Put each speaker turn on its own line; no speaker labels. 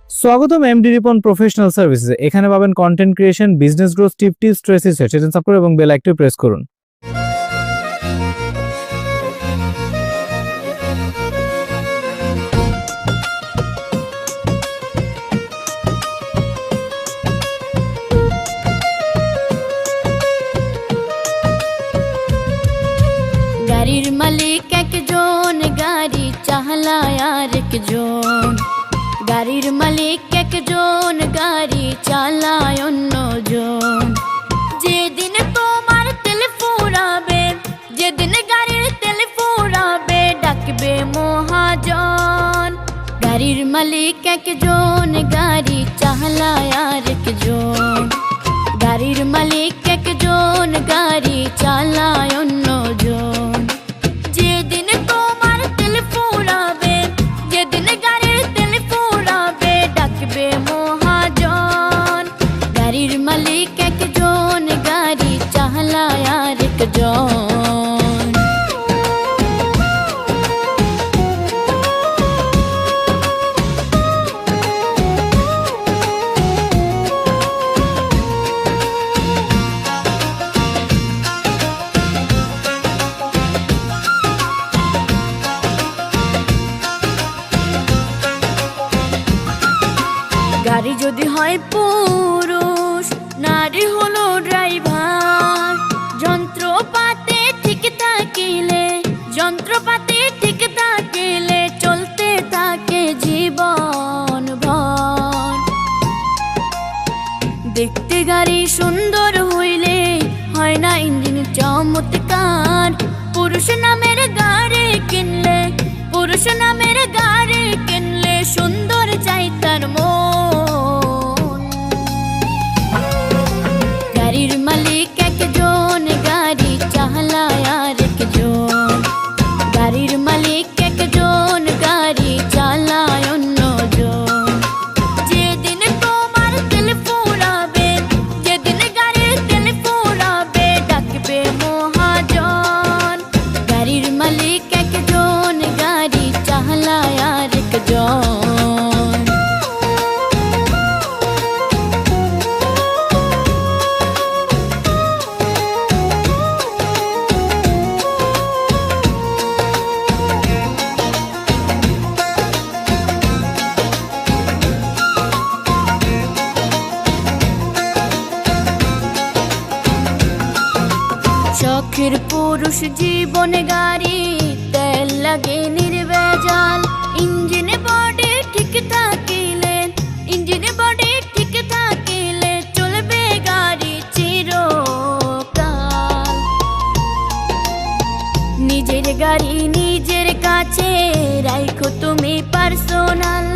স্বাগতম MD Ripon professional services. এখানে পাবেন content creation, business growth tips, stress session support এবং বেল আইকনটি প্রেস করুন।
গাড়ির মালিক একজন, গাড়ি চালায় আরেকজন। গাড়ির মালিক একজন, গাড়ি চালায় অন্যজন। যেদিন তোমার তেল ফুরাবে, যেদিন গাড়ির তেল ফুরাবে, ডাকবে মহাজন। গাড়ির মালিক একজন, গাড়ি চালায় আরেকজন। গাড়ির মালিক একজন, গাড়ি চালায় অন্যজন। যেদিন তোমার তেল ফুরাবে, যেদিন গাড়ির তেল ফুরাবে, ডাকবে মহাজন। গাড়ির মালিক একজন, গাড়ি চালায় আরেকজন। গাড়ি যদি হয় পুরুষ, নারী হলো ড্রাইভার। যন্ত্রপাতি ঠিক থাকিলে, যন্ত্রপাতি ঠিক থাকিলে, চলতে থাকে জীবন ভর। দেখতে গাড়ি সুন্দর হইলে হয় না ইঞ্জিন চমৎকার। পুরুষ নামের গাড়ি কিনলে, পুরুষ নামের গাড়ি কিনলে, সুন্দর চাই তার মন। গাড়ির মালিক একজন, গাড়ি চালায় আরেকজন। গাড়ির মালিক একজন, গাড়ি চালায় অন্যজন। যেদিন তোমার তেল ফুরাবে, যেদিন গাড়ির তেল ফুরাবে, ডাকবে মহাজন। গাড়ির মালিক একজন, গাড়ি চালায় আরেকজন। শখের পুরুষ জীবনে গাড়ি, তেল লাগে নির্ভেজাল। ইঞ্জিন বডি ঠিক থাকিলে, ইঞ্জিন বডি ঠিক থাকিলে, চলবে গাড়ি চিরকাল। নিজের গাড়ি নিজের কাছে রাখো তুমি পার্সোনাল।